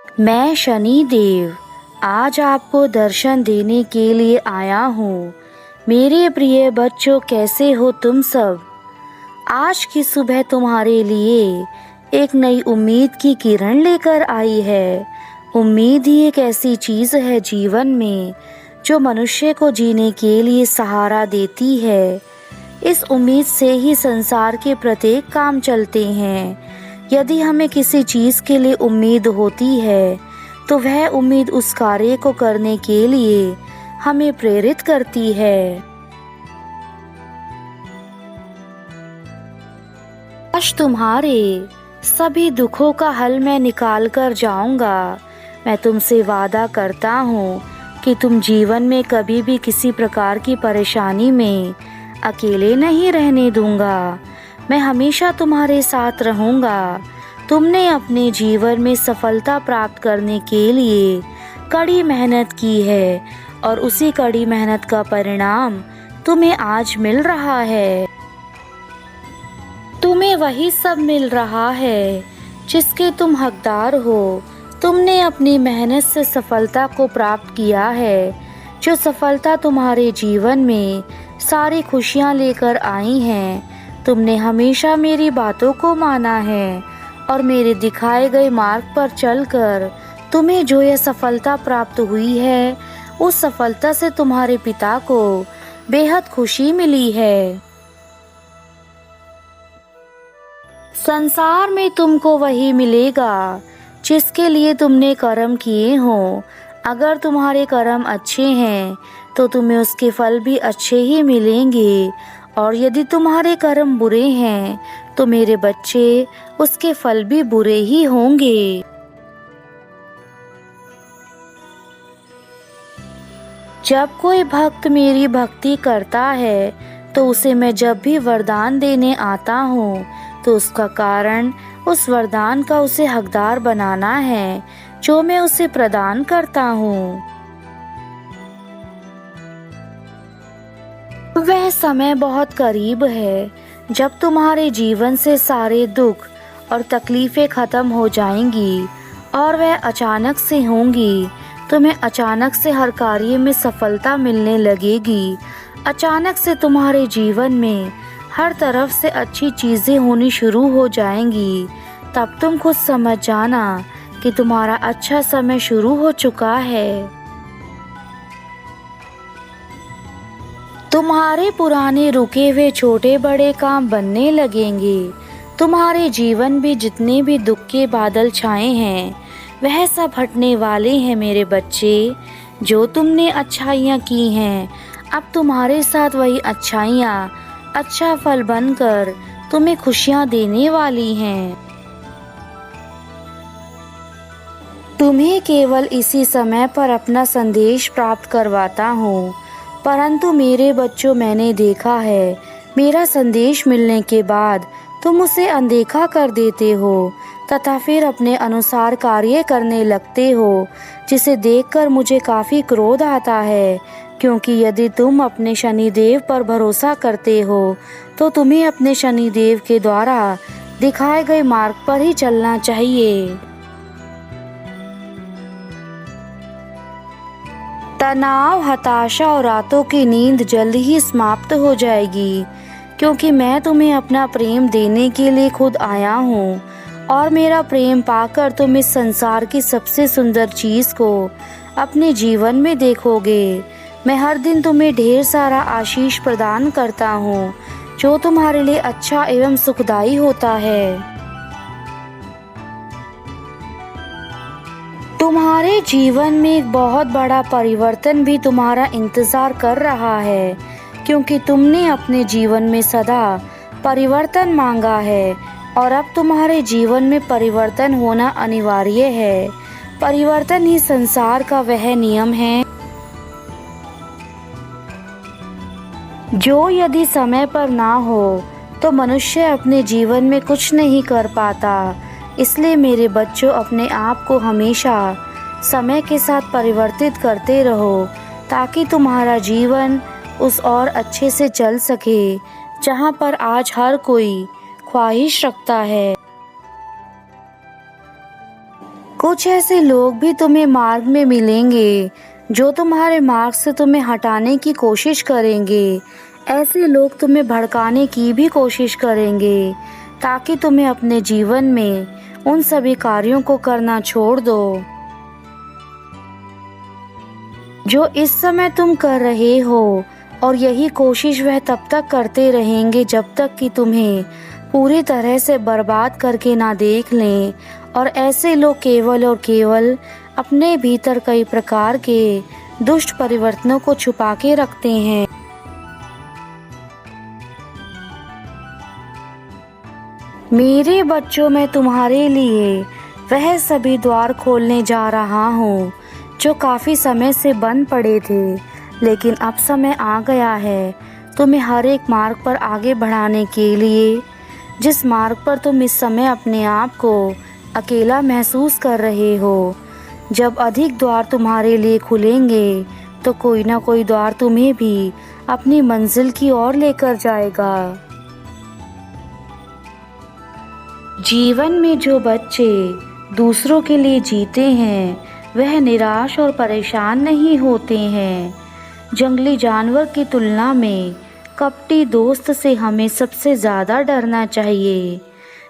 मैं शनि देव आज आपको दर्शन देने के लिए आया हूँ। मेरे प्रिय बच्चों, कैसे हो तुम सब? आज की सुबह तुम्हारे लिए एक नई उम्मीद की किरण लेकर आई है। उम्मीद ही एक ऐसी चीज़ है जीवन में जो मनुष्य को जीने के लिए सहारा देती है। इस उम्मीद से ही संसार के प्रत्येक काम चलते हैं। यदि हमें किसी चीज़ के लिए उम्मीद होती है तो वह उम्मीद उस कार्य को करने के लिए हमें प्रेरित करती है। आज तुम्हारे सभी दुखों का हल मैं निकाल कर जाऊंगा। मैं तुमसे वादा करता हूँ कि तुम जीवन में कभी भी किसी प्रकार की परेशानी में अकेले नहीं रहने दूंगा। मैं हमेशा तुम्हारे साथ रहूंगा। तुमने अपने जीवन में सफलता प्राप्त करने के लिए कड़ी मेहनत की है और उसी कड़ी मेहनत का परिणाम तुम्हें आज मिल रहा है। तुम्हें वही सब मिल रहा है जिसके तुम हकदार हो। तुमने अपनी मेहनत से सफलता को प्राप्त किया है। जो सफलता तुम्हारे जीवन में सारी खुशियाँ लेकर आई हैं। तुमने हमेशा मेरी बातों को माना है और मेरे दिखाए गए मार्ग पर चलकर तुम्हें जो यह सफलता प्राप्त हुई है, उस सफलता से तुम्हारे पिता को बेहद खुशी मिली है। संसार में तुमको वही मिलेगा जिसके लिए तुमने कर्म किए हों। अगर तुम्हारे कर्म अच्छे हैं तो तुम्हें उसके फल भी अच्छे ही मिलेंगे, और यदि तुम्हारे कर्म बुरे हैं तो मेरे बच्चे उसके फल भी बुरे ही होंगे। जब कोई भक्त मेरी भक्ति करता है तो उसे मैं जब भी वरदान देने आता हूँ तो उसका कारण उस वरदान का उसे हकदार बनाना है जो मैं उसे प्रदान करता हूँ। वह समय बहुत करीब है जब तुम्हारे जीवन से सारे दुख और तकलीफें खत्म हो जाएंगी और वह अचानक से होंगी। तुम्हें अचानक से हर कार्य में सफलता मिलने लगेगी। अचानक से तुम्हारे जीवन में हर तरफ से अच्छी चीजें होनी शुरू हो जाएंगी। तब तुम खुद समझ जाना कि तुम्हारा अच्छा समय शुरू हो चुका है। तुम्हारे पुराने रुके हुए छोटे बड़े काम बनने लगेंगे। तुम्हारे जीवन में जितने भी दुख के बादल छाए हैं वह सब हटने वाले हैं मेरे बच्चे। जो तुमने अच्छाइयाँ की हैं, अब तुम्हारे साथ वही अच्छाइयाँ अच्छा फल बनकर तुम्हें खुशियाँ देने वाली हैं। तुम्हें केवल इसी समय पर अपना संदेश प्राप्त करवाता हूँ, परंतु मेरे बच्चों, मैंने देखा है मेरा संदेश मिलने के बाद तुम उसे अनदेखा कर देते हो तथा फिर अपने अनुसार कार्य करने लगते हो, जिसे देखकर मुझे काफ़ी क्रोध आता है। क्योंकि यदि तुम अपने शनिदेव पर भरोसा करते हो तो तुम्हें अपने शनिदेव के द्वारा दिखाए गए मार्ग पर ही चलना चाहिए। तनाव, हताशा और रातों की नींद जल्द ही समाप्त हो जाएगी, क्योंकि मैं तुम्हें अपना प्रेम देने के लिए खुद आया हूँ और मेरा प्रेम पाकर तुम इस संसार की सबसे सुंदर चीज़ को अपने जीवन में देखोगे। मैं हर दिन तुम्हें ढेर सारा आशीष प्रदान करता हूँ जो तुम्हारे लिए अच्छा एवं सुखदायी होता है। तुम्हारे जीवन में एक बहुत बड़ा परिवर्तन भी तुम्हारा इंतजार कर रहा है, क्योंकि तुमने अपने जीवन में सदा परिवर्तन मांगा है और अब तुम्हारे जीवन में परिवर्तन होना अनिवार्य है। परिवर्तन ही संसार का वह नियम है जो यदि समय पर ना हो तो मनुष्य अपने जीवन में कुछ नहीं कर पाता। इसलिए मेरे बच्चों, अपने आप को हमेशा समय के साथ परिवर्तित करते रहो ताकि तुम्हारा जीवन उस और अच्छे से चल सके जहाँ पर आज हर कोई ख्वाहिश रखता है। कुछ ऐसे लोग भी तुम्हें मार्ग में मिलेंगे जो तुम्हारे मार्ग से तुम्हें हटाने की कोशिश करेंगे। ऐसे लोग तुम्हें भड़काने की भी कोशिश करेंगे ताकि तुम्हें अपने जीवन में उन सभी कार्यों को करना छोड़ दो जो इस समय तुम कर रहे हो, और यही कोशिश वह तब तक करते रहेंगे जब तक कि तुम्हें पूरी तरह से बर्बाद करके ना देख लें। और ऐसे लोग केवल और केवल अपने भीतर कई प्रकार के दुष्ट परिवर्तनों को छुपा के रखते हैं। मेरे बच्चों, मैं तुम्हारे लिए वह सभी द्वार खोलने जा रहा हूँ जो काफ़ी समय से बंद पड़े थे, लेकिन अब समय आ गया है तुम्हें हर एक मार्ग पर आगे बढ़ाने के लिए। जिस मार्ग पर तुम इस समय अपने आप को अकेला महसूस कर रहे हो, जब अधिक द्वार तुम्हारे लिए खुलेंगे तो कोई ना कोई द्वार तुम्हें भी अपनी मंजिल की ओर लेकर जाएगा। जीवन में जो बच्चे दूसरों के लिए जीते हैं वह निराश और परेशान नहीं होते हैं। जंगली जानवर की तुलना में कपटी दोस्त से हमें सबसे ज़्यादा डरना चाहिए।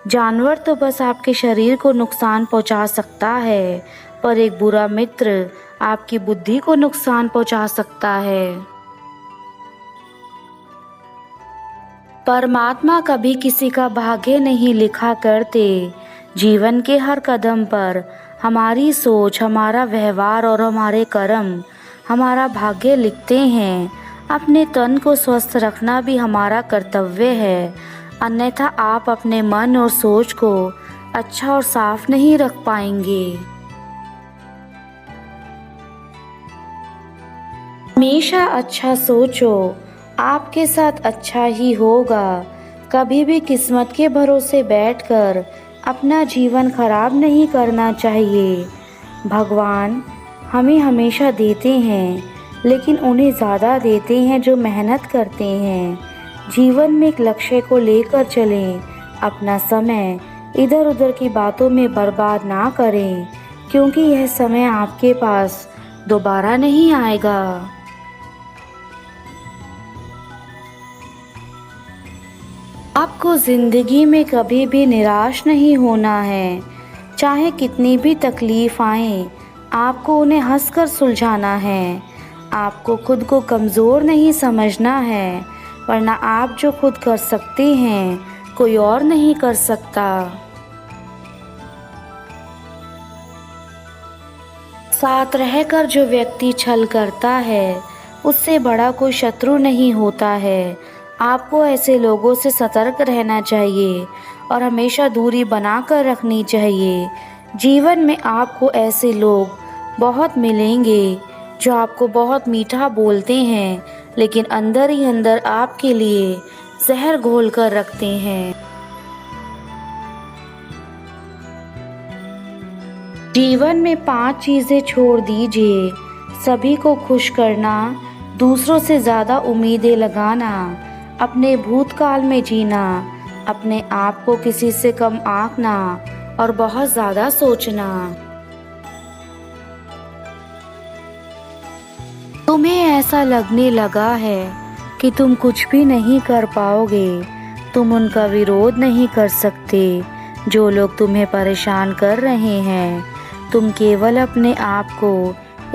जानवर तो बस आपके शरीर को नुकसान पहुंचा सकता है, पर एक बुरा मित्र आपकी बुद्धि को नुकसान पहुंचा सकता है। परमात्मा कभी किसी का भाग्य नहीं लिखा करते। जीवन के हर कदम पर हमारी सोच, हमारा व्यवहार और हमारे कर्म हमारा भाग्य लिखते हैं। अपने तन को स्वस्थ रखना भी हमारा कर्तव्य है, अन्यथा आप अपने मन और सोच को अच्छा और साफ नहीं रख पाएंगे। हमेशा अच्छा सोचो, आपके साथ अच्छा ही होगा। कभी भी किस्मत के भरोसे बैठकर अपना जीवन खराब नहीं करना चाहिए। भगवान हमें हमेशा देते हैं, लेकिन उन्हें ज़्यादा देते हैं जो मेहनत करते हैं। जीवन में एक लक्ष्य को लेकर चलें, अपना समय इधर उधर की बातों में बर्बाद ना करें, क्योंकि यह समय आपके पास दोबारा नहीं आएगा। आपको ज़िंदगी में कभी भी निराश नहीं होना है। चाहे कितनी भी तकलीफ़ आए, आपको उन्हें हंसकर सुलझाना है। आपको खुद को कमज़ोर नहीं समझना है, वरना आप जो खुद कर सकते हैं कोई और नहीं कर सकता। साथ रहकर जो व्यक्ति छल करता है उससे बड़ा कोई शत्रु नहीं होता है। आपको ऐसे लोगों से सतर्क रहना चाहिए और हमेशा दूरी बनाकर रखनी चाहिए। जीवन में आपको ऐसे लोग बहुत मिलेंगे जो आपको बहुत मीठा बोलते हैं, लेकिन अंदर ही अंदर आपके लिए जहर घोल कर रखते हैं। जीवन में 5 चीज़ें छोड़ दीजिए। सभी को खुश करना, दूसरों से ज़्यादा उम्मीदें लगाना, अपने भूतकाल में जीना, अपने आप को किसी से कम आंकना और बहुत ज़्यादा सोचना। तुम्हें ऐसा लगने लगा है कि तुम कुछ भी नहीं कर पाओगे, तुम उनका विरोध नहीं कर सकते जो लोग तुम्हें परेशान कर रहे हैं। तुम केवल अपने आप को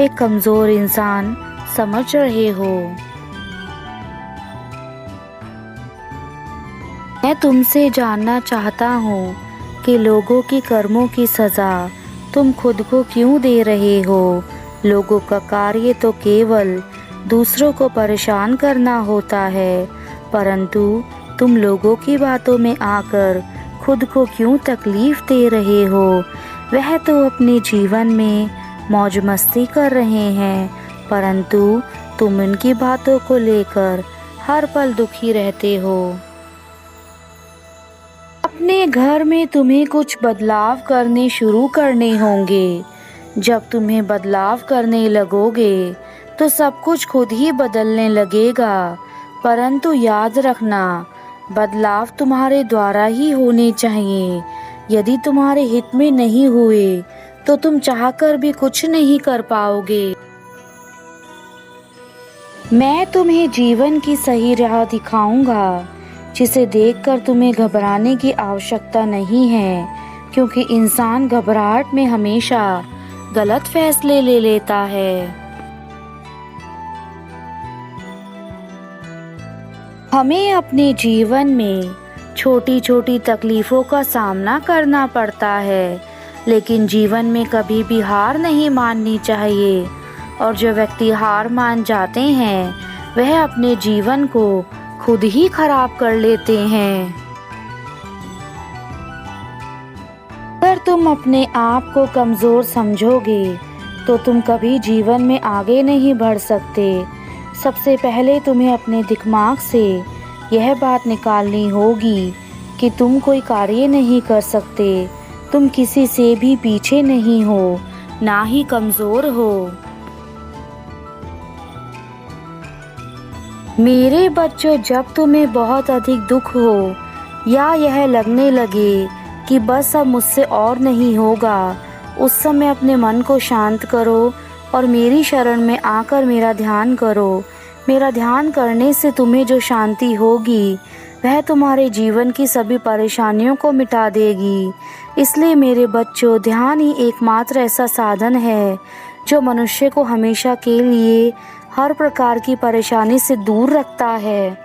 एक कमज़ोर इंसान समझ रहे हो। मैं तुमसे जानना चाहता हूँ कि लोगों की कर्मों की सज़ा तुम खुद को क्यों दे रहे हो। लोगों का कार्य तो केवल दूसरों को परेशान करना होता है, परंतु तुम लोगों की बातों में आकर खुद को क्यों तकलीफ़ दे रहे हो। वह तो अपने जीवन में मौज मस्ती कर रहे हैं, परंतु तुम उनकी बातों को लेकर हर पल दुखी रहते हो। अपने घर में तुम्हें कुछ बदलाव करने शुरू करने होंगे। जब तुम्हें बदलाव करने लगोगे तो सब कुछ खुद ही बदलने लगेगा, परंतु याद रखना बदलाव तुम्हारे द्वारा ही होने चाहिए। यदि तुम्हारे हित में नहीं हुए तो तुम चाहकर भी कुछ नहीं कर पाओगे। मैं तुम्हें जीवन की सही राह दिखाऊंगा, जिसे देखकर तुम्हें घबराने की आवश्यकता नहीं है, क्योंकि इंसान घबराहट में हमेशा गलत फैसले ले लेता है। हमें अपने जीवन में छोटी छोटी तकलीफों का सामना करना पड़ता है, लेकिन जीवन में कभी भी हार नहीं माननी चाहिए। और जो व्यक्ति हार मान जाते हैं वह अपने जीवन को खुद ही खराब कर लेते हैं। अगर तुम अपने आप को कमज़ोर समझोगे तो तुम कभी जीवन में आगे नहीं बढ़ सकते। सबसे पहले तुम्हें अपने दिमाग से यह बात निकालनी होगी कि तुम कोई कार्य नहीं कर सकते। तुम किसी से भी पीछे नहीं हो, ना ही कमज़ोर हो। मेरे बच्चों, जब तुम्हें बहुत अधिक दुख हो या यह लगने लगे कि बस अब मुझसे और नहीं होगा, उस समय अपने मन को शांत करो और मेरी शरण में आकर मेरा ध्यान करो। मेरा ध्यान करने से तुम्हें जो शांति होगी वह तुम्हारे जीवन की सभी परेशानियों को मिटा देगी। इसलिए मेरे बच्चों, ध्यान ही एकमात्र ऐसा साधन है जो मनुष्य को हमेशा के लिए हर प्रकार की परेशानी से दूर रखता है।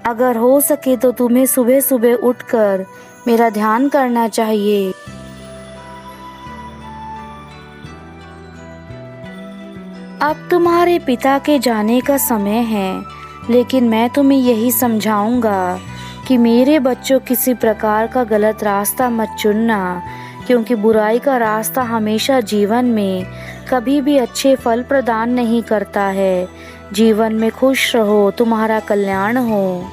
अगर हो सके तो तुम्हें सुबह सुबह उठकर मेरा ध्यान करना चाहिए। अब तुम्हारे पिता के जाने का समय है, लेकिन मैं तुम्हें यही समझाऊंगा कि मेरे बच्चों, किसी प्रकार का गलत रास्ता मत चुनना, क्योंकि बुराई का रास्ता हमेशा जीवन में कभी भी अच्छे फल प्रदान नहीं करता है। जीवन में खुश रहो, तुम्हारा कल्याण हो।